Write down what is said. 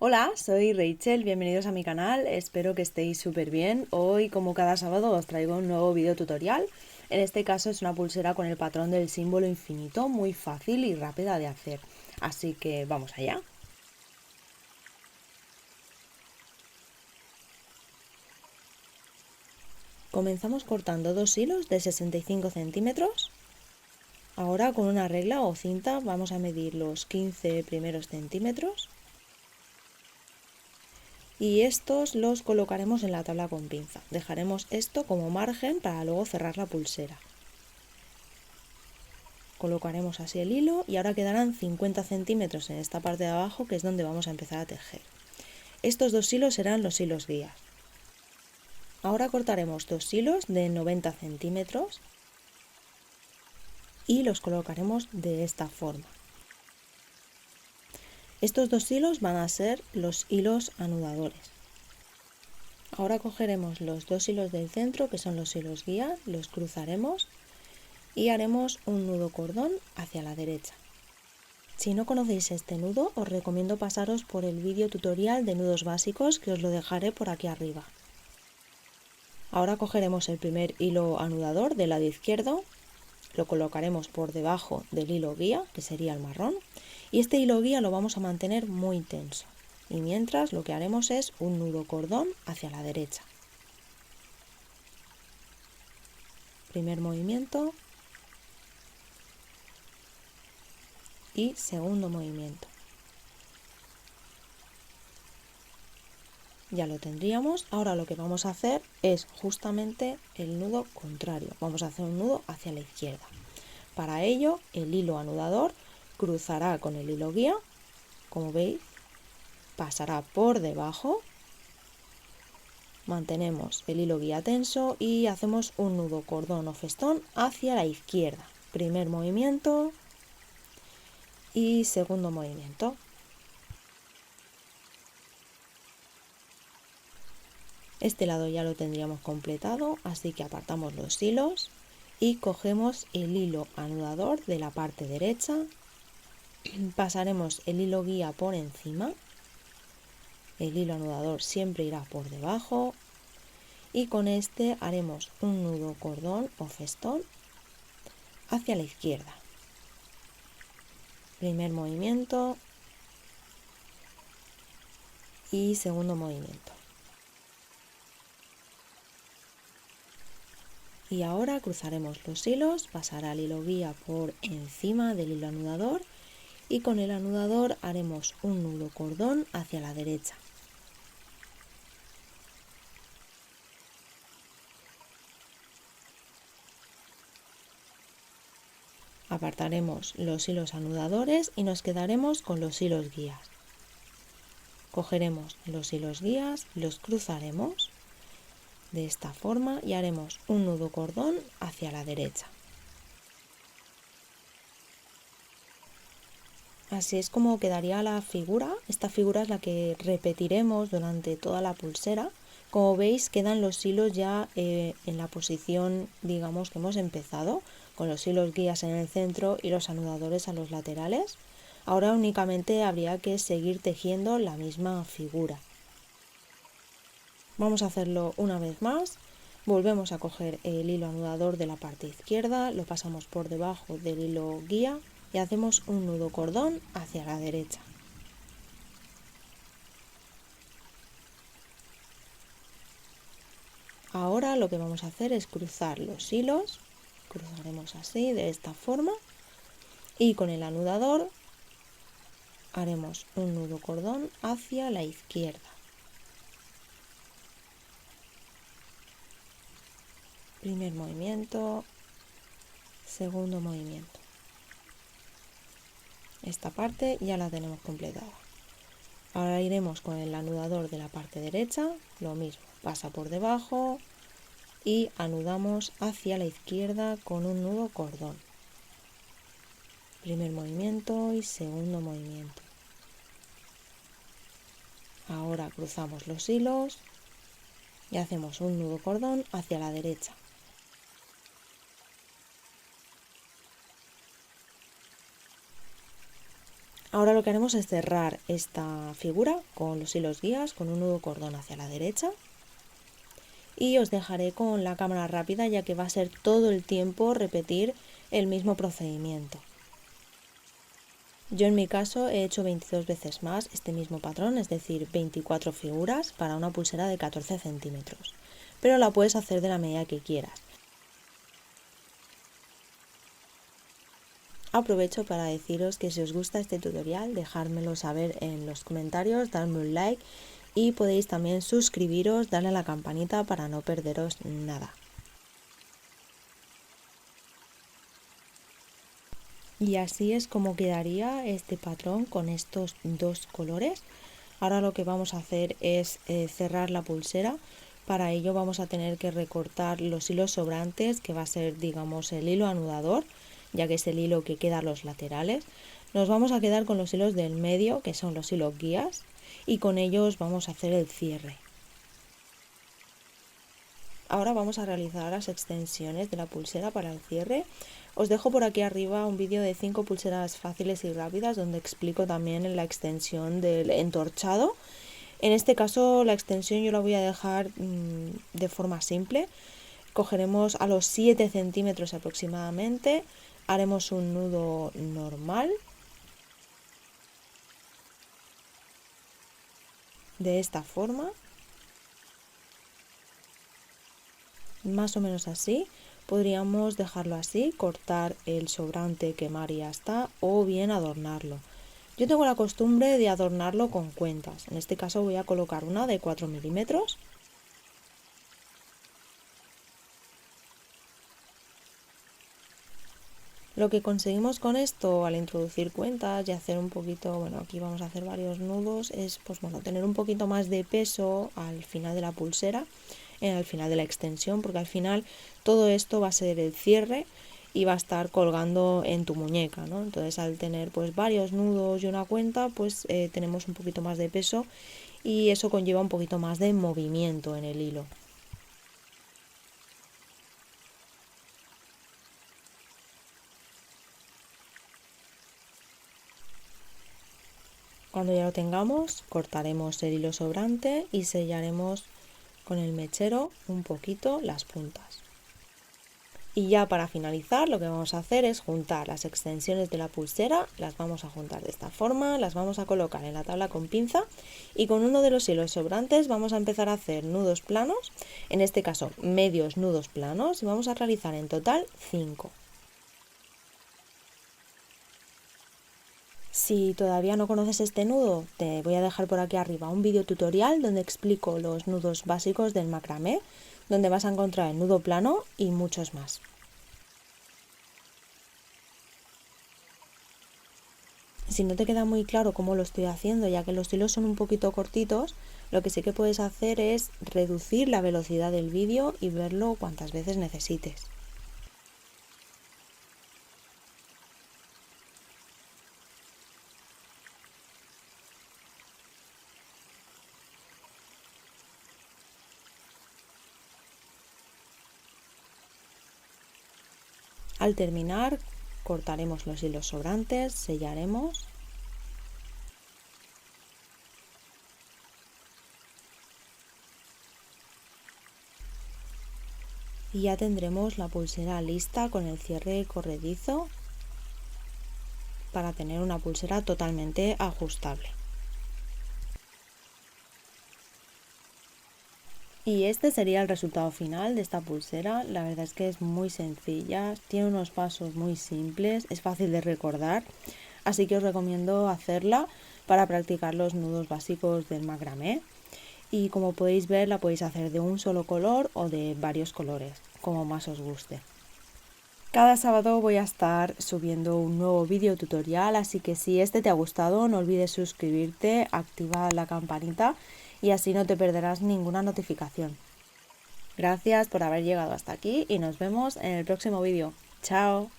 Hola, soy Rachel, bienvenidos a mi canal, espero que estéis súper bien. Hoy, como cada sábado, os traigo un nuevo video tutorial. En este caso es una pulsera con el patrón del símbolo infinito, muy fácil y rápida de hacer. Así que vamos allá. Comenzamos cortando dos hilos de 65 centímetros. Ahora con una regla o cinta vamos a medir los 15 primeros centímetros. Y estos los colocaremos en la tabla con pinza. Dejaremos esto como margen para luego cerrar la pulsera. Colocaremos así el hilo y ahora quedarán 50 centímetros en esta parte de abajo, que es donde vamos a empezar a tejer. Estos dos hilos serán los hilos guías. Ahora cortaremos dos hilos de 90 centímetros y los colocaremos de esta forma. Estos dos hilos van a ser los hilos anudadores. Ahora cogeremos los dos hilos del centro, que son los hilos guía, los cruzaremos y haremos un nudo cordón hacia la derecha. Si no conocéis este nudo, os recomiendo pasaros por el vídeo tutorial de nudos básicos, que os lo dejaré por aquí arriba. Ahora cogeremos el primer hilo anudador del lado izquierdo, lo colocaremos por debajo del hilo guía, que sería el marrón, y este hilo guía lo vamos a mantener muy tenso. Y mientras lo que haremos es un nudo cordón hacia la derecha. Primer movimiento y segundo movimiento. Ya lo tendríamos. Ahora lo que vamos a hacer es justamente el nudo contrario. Vamos a hacer un nudo hacia la izquierda. Para ello, el hilo anudador cruzará con el hilo guía, como veis, pasará por debajo, mantenemos el hilo guía tenso y hacemos un nudo cordón o festón hacia la izquierda. Primer movimiento y segundo movimiento. Este lado ya lo tendríamos completado, así que apartamos los hilos y cogemos el hilo anudador de la parte derecha, pasaremos el hilo guía por encima, el hilo anudador siempre irá por debajo y con este haremos un nudo cordón o festón hacia la izquierda. Primer movimiento y segundo movimiento. Y ahora cruzaremos los hilos, pasará el hilo guía por encima del hilo anudador y con el anudador haremos un nudo cordón hacia la derecha. Apartaremos los hilos anudadores y nos quedaremos con los hilos guías. Cogeremos los hilos guías, los cruzaremos de esta forma y haremos un nudo cordón hacia la derecha. Así es como quedaría la figura. Esta figura es la que repetiremos durante toda la pulsera. Como veis, quedan los hilos ya en la posición, digamos, que hemos empezado, con los hilos guías en el centro y los anudadores a los laterales. Ahora únicamente habría que seguir tejiendo la misma figura. Vamos a hacerlo una vez más. Volvemos a coger el hilo anudador de la parte izquierda, lo pasamos por debajo del hilo guía y hacemos un nudo cordón hacia la derecha. Ahora lo que vamos a hacer es cruzar los hilos, cruzaremos así, de esta forma, y con el anudador haremos un nudo cordón hacia la izquierda. Primer movimiento, segundo movimiento. Esta parte ya la tenemos completada. Ahora iremos con el anudador de la parte derecha, lo mismo, pasa por debajo y anudamos hacia la izquierda con un nudo cordón. Primer movimiento y segundo movimiento. Ahora cruzamos los hilos y hacemos un nudo cordón hacia la derecha. Ahora lo que haremos es cerrar esta figura con los hilos guías, con un nudo cordón hacia la derecha. Y os dejaré con la cámara rápida, ya que va a ser todo el tiempo repetir el mismo procedimiento. Yo en mi caso he hecho 22 veces más este mismo patrón, es decir, 24 figuras para una pulsera de 14 centímetros. Pero la puedes hacer de la medida que quieras. Aprovecho para deciros que si os gusta este tutorial, dejármelo saber en los comentarios, darme un like y podéis también suscribiros, darle a la campanita para no perderos nada. Y así es como quedaría este patrón con estos dos colores. Ahora lo que vamos a hacer es cerrar la pulsera. Para ello vamos a tener que recortar los hilos sobrantes, que va a ser, digamos, el hilo anudador, ya que es el hilo que queda a los laterales. Nos vamos a quedar con los hilos del medio, que son los hilos guías, y con ellos vamos a hacer el cierre. Ahora vamos a realizar las extensiones de la pulsera para el cierre. Os dejo por aquí arriba un vídeo de 5 pulseras fáciles y rápidas donde explico también la extensión del entorchado. En este caso la extensión yo la voy a dejar de forma simple. Cogeremos a los 7 centímetros aproximadamente, haremos un nudo normal de esta forma, más o menos así. Podríamos dejarlo así, cortar el sobrante, quemar y ya está, o bien adornarlo. Yo tengo la costumbre de adornarlo con cuentas. En este caso voy a colocar una de 4 milímetros. Lo que conseguimos con esto al introducir cuentas y hacer un poquito, bueno, aquí vamos a hacer varios nudos, es pues bueno, tener un poquito más de peso al final de la pulsera, al final de la extensión, porque al final todo esto va a ser el cierre y va a estar colgando en tu muñeca, ¿no? Entonces al tener pues varios nudos y una cuenta, pues tenemos un poquito más de peso y eso conlleva un poquito más de movimiento en el hilo. Cuando ya lo tengamos, cortaremos el hilo sobrante y sellaremos con el mechero un poquito las puntas. Y ya para finalizar lo que vamos a hacer es juntar las extensiones de la pulsera, las vamos a juntar de esta forma, las vamos a colocar en la tabla con pinza y con uno de los hilos sobrantes vamos a empezar a hacer nudos planos, en este caso medios nudos planos, y vamos a realizar en total 5. Si todavía no conoces este nudo, te voy a dejar por aquí arriba un vídeo tutorial donde explico los nudos básicos del macramé, donde vas a encontrar el nudo plano y muchos más. Si no te queda muy claro cómo lo estoy haciendo, ya que los hilos son un poquito cortitos, lo que sí que puedes hacer es reducir la velocidad del vídeo y verlo cuantas veces necesites. Al terminar, cortaremos los hilos sobrantes, sellaremos y ya tendremos la pulsera lista con el cierre corredizo para tener una pulsera totalmente ajustable. Y este sería el resultado final de esta pulsera. La verdad es que es muy sencilla, tiene unos pasos muy simples, es fácil de recordar, así que os recomiendo hacerla para practicar los nudos básicos del macramé. Y como podéis ver, la podéis hacer de un solo color o de varios colores, como más os guste. Cada sábado voy a estar subiendo un nuevo vídeo tutorial, así que si este te ha gustado, no olvides suscribirte, activar la campanita y así no te perderás ninguna notificación. Gracias por haber llegado hasta aquí y nos vemos en el próximo vídeo. ¡Chao!